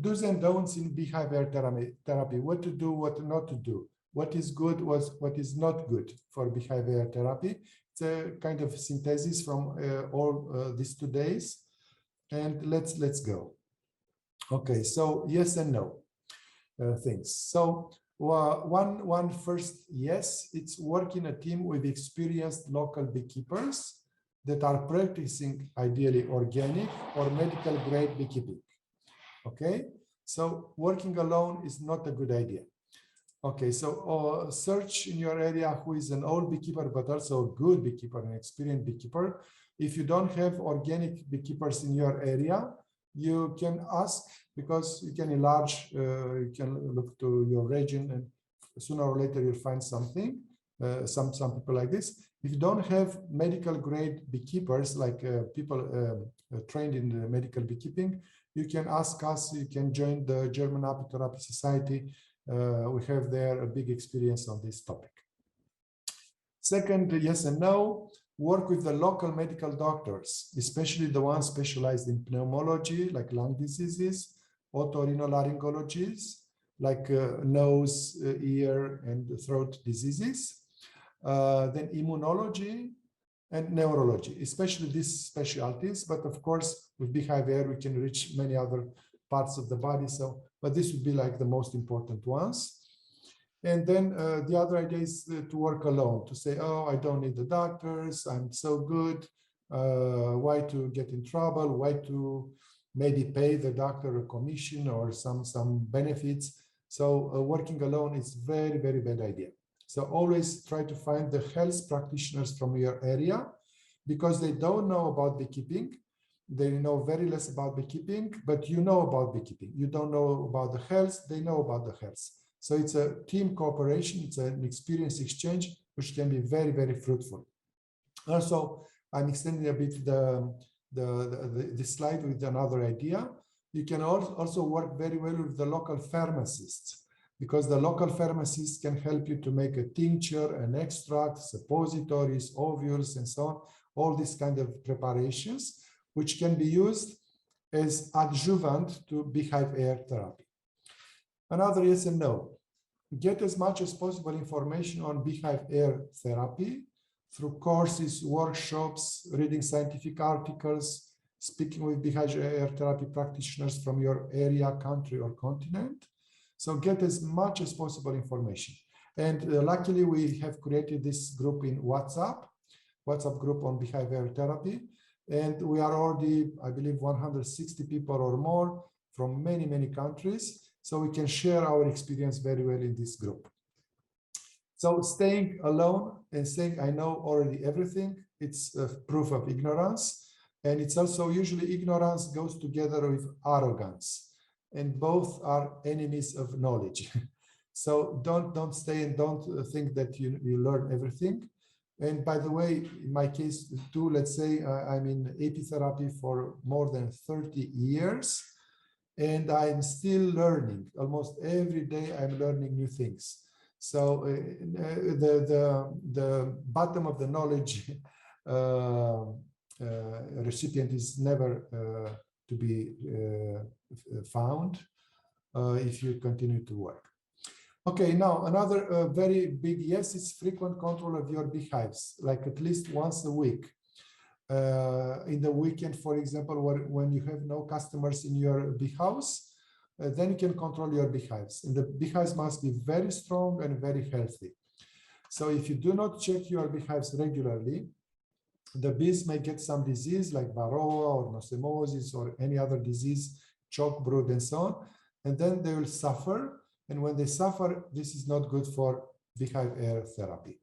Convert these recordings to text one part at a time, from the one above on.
do's and don'ts in behavior therapy, what to do, what not to do, what is good, what is not good for behavior therapy. It's a kind of synthesis from all these 2 days. And let's go. Okay, so yes and no things. So one first yes, it's work in a team with experienced local beekeepers that are practicing ideally organic or medical grade beekeeping. Okay, so working alone is not a good idea. Okay, so search in your area who is an old beekeeper, but also a good beekeeper, an experienced beekeeper. If you don't have organic beekeepers in your area, you can ask, because you can enlarge, you can look to your region, and sooner or later you'll find something, some people like this. If you don't have medical grade beekeepers, like people trained in the medical beekeeping, you can ask us, you can join the German Aromatherapy Society. We have there a big experience on this topic. Second, yes and no, work with the local medical doctors, especially the ones specialized in pneumology, like lung diseases, otorhinolaryngologies, like nose, ear, and throat diseases. Then immunology and neurology, especially these specialties. But of course, with behavior, we can reach many other parts of the body. So, but this would be like the most important ones. And then the other idea is to work alone, to say, oh, I don't need the doctors, I'm so good. Why to get in trouble? Why to maybe pay the doctor a commission or some benefits? So working alone is very, very bad idea. So always try to find the health practitioners from your area, because they don't know about beekeeping. They know very less about beekeeping, but you know about beekeeping. You don't know about the health, they know about the health. So it's a team cooperation, it's an experience exchange, which can be very, very fruitful. Also, I'm extending a bit the slide with another idea. You can also work very well with the local pharmacists, because the local pharmacists can help you to make a tincture, an extract, suppositories, ovules, and so on, all these kind of preparations, which can be used as adjuvant to beehive air therapy. Another yes and no. Get as much as possible information on beehive air therapy through courses, workshops, reading scientific articles, speaking with beehive air therapy practitioners from your area, country, or continent. So get as much as possible information. And luckily, we have created this group in WhatsApp group on beehive air therapy. And we are already, I believe, 160 people or more from many, many countries. So we can share our experience very well in this group. So staying alone and saying, I know already everything, it's a proof of ignorance. And it's also usually ignorance goes together with arrogance. And both are enemies of knowledge. So don't stay and don't think that you learn everything. And by the way, in my case too, let's say I'm in apitherapy for more than 30 years. And I'm still learning. Almost every day I'm learning new things. So the bottom of the knowledge recipient is never to be found if you continue to work. Okay, now another very big yes is frequent control of your beehives, like at least once a week. In the weekend, for example, when you have no customers in your beehives, then you can control your beehives. And the beehives must be very strong and very healthy. So if you do not check your beehives regularly, the bees may get some disease like varroa or nosemosis or any other disease, chalk brood and so on, and then they will suffer. And when they suffer, this is not good for beehive air therapy.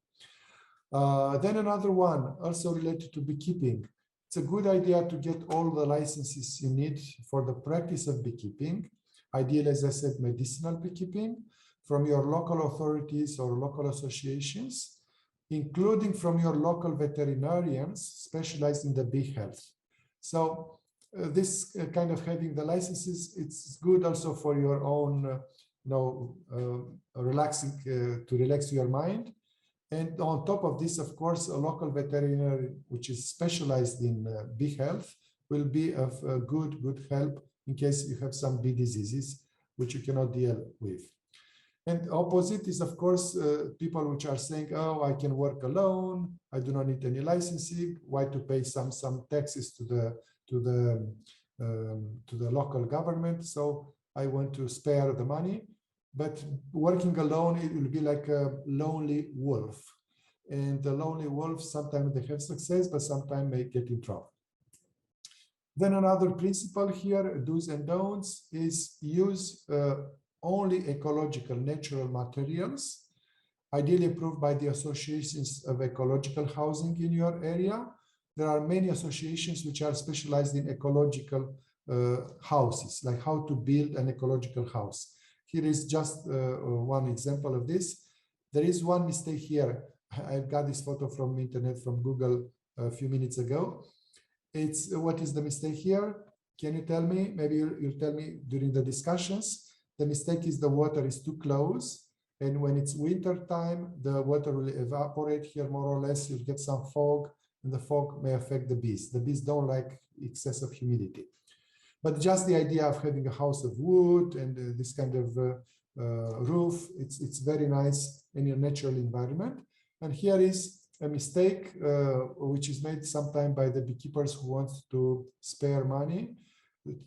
Then another one, also related to beekeeping. It's a good idea to get all the licenses you need for the practice of beekeeping. Ideally, as I said, medicinal beekeeping from your local authorities or local associations, including from your local veterinarians specialized in the bee health. So this kind of having the licenses, it's good also for your own, relaxing, to relax your mind. And on top of this, of course, a local veterinary, which is specialized in bee health, will be of good help in case you have some bee diseases which you cannot deal with. And opposite is, of course, people which are saying, oh, I can work alone, I do not need any licensing, why to pay some taxes to the local government, so I want to spare the money. But working alone, it will be like a lonely wolf. And the lonely wolf, sometimes they have success, but sometimes may get in trouble. Then another principle here, do's and don'ts, is use only ecological natural materials, ideally approved by the associations of ecological housing in your area. There are many associations which are specialized in ecological houses, like how to build an ecological house. Here is just one example of this. There is one mistake here. I got this photo from internet, from Google a few minutes ago. It's what is the mistake here? Can you tell me? Maybe you'll tell me during the discussions. The mistake is the water is too close. And when it's winter time, the water will evaporate here more or less. You'll get some fog, and the fog may affect the bees. The bees don't like excessive humidity. But just the idea of having a house of wood and this kind of roof, it's very nice in your natural environment. And here is a mistake which is made sometimes by the beekeepers who want to spare money,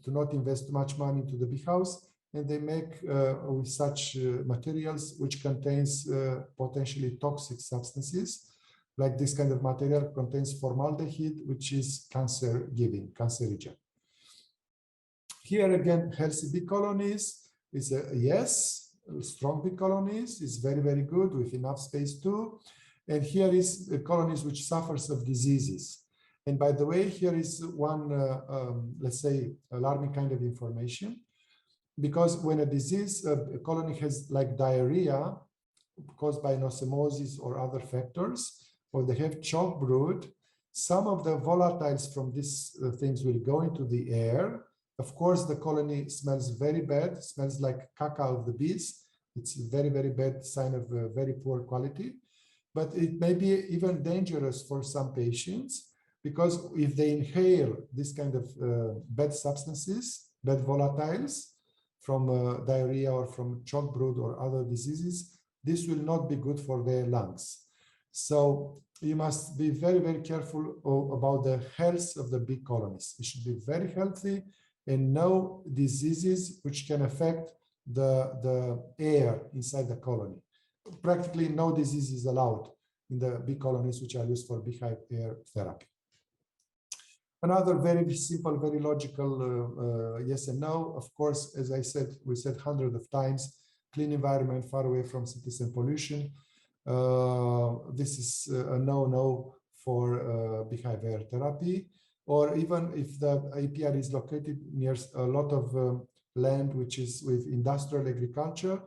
to not invest too much money into the bee house, and they make with such materials which contains potentially toxic substances. Like this kind of material contains formaldehyde, which is cancer-giving, cancerogen. Here again, healthy bee colonies is a yes. Strong bee colonies is very, very good with enough space too. And here is colonies which suffers of diseases. And by the way, here is one, let's say, alarming kind of information. Because when a disease, a colony has like diarrhea caused by osmosis or other factors, or they have chalk brood, some of the volatiles from these things will go into the air. Of course, the colony smells very bad, smells like caca of the bees. It's a very, very bad sign of very poor quality. But it may be even dangerous for some patients, because if they inhale this kind of bad substances, bad volatiles from diarrhea or from chalk brood or other diseases, this will not be good for their lungs. So you must be very, very careful about the health of the bee colonies. It should be very healthy and no diseases which can affect the air inside the colony. Practically no disease is allowed in the bee colonies which are used for beehive air therapy. Another very simple, very logical yes and no. Of course, as I said, we said hundreds of times, clean environment, far away from cities and pollution. This is a no-no for beehive air therapy. Or even if the APR is located near a lot of land which is with industrial agriculture,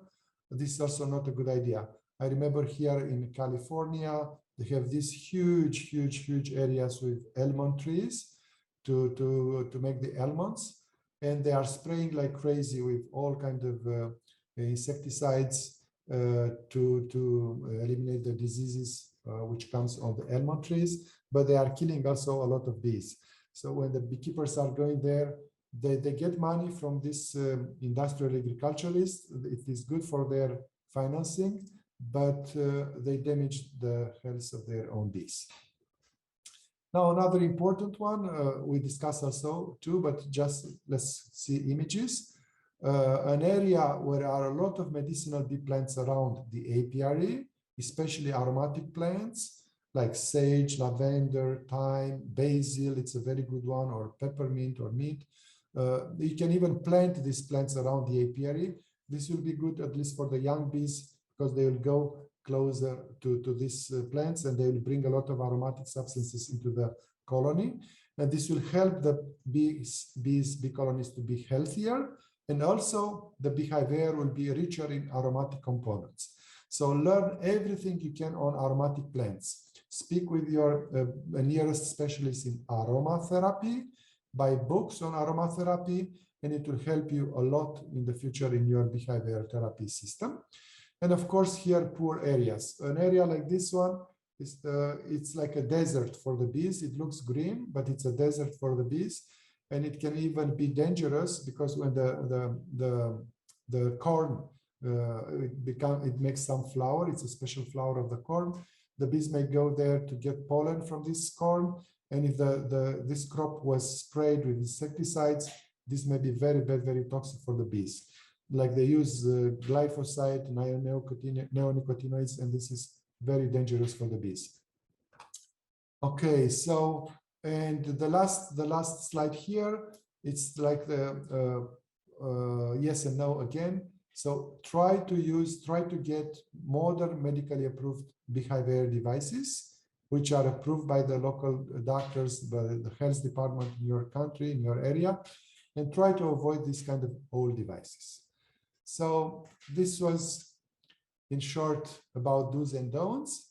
this is also not a good idea. I remember here in California, they have these huge areas with almond trees to make the almonds, and they are spraying like crazy with all kinds of insecticides to eliminate the diseases which comes on the almond trees, but they are killing also a lot of bees. So when the beekeepers are going there, they get money from this industrial agriculturists. It is good for their financing, but they damage the health of their own bees. Now, another important one we discussed also too, but just let's see images. An area where there are a lot of medicinal bee plants around the apiary, especially aromatic plants like sage, lavender, thyme, basil, it's a very good one, or peppermint or mint. You can even plant these plants around the apiary. This will be good at least for the young bees, because they will go closer to these plants and they will bring a lot of aromatic substances into the colony. And this will help the bee colonies to be healthier. And also the beehive air will be richer in aromatic components. So learn everything you can on aromatic plants. Speak with your nearest specialist in aromatherapy, buy books on aromatherapy, and it will help you a lot in the future in your beehive air therapy system. And of course, here, poor areas. An area like this one, it's like a desert for the bees. It looks green, but it's a desert for the bees. and it can even be dangerous because when the corn it makes some flour. It's a special flour of the corn. The bees may go there to get pollen from this corn, and if this crop was sprayed with insecticides, this may be very bad, very toxic for the bees. Like they use glyphosate, neonicotinoids, and this is very dangerous for the bees. Okay, so and the last slide here, it's like the yes and no again. So try to get modern medically approved Beehive air devices, which are approved by the local doctors, by the health department in your country, in your area, and try to avoid these kind of old devices. So this was, in short, about do's and don'ts.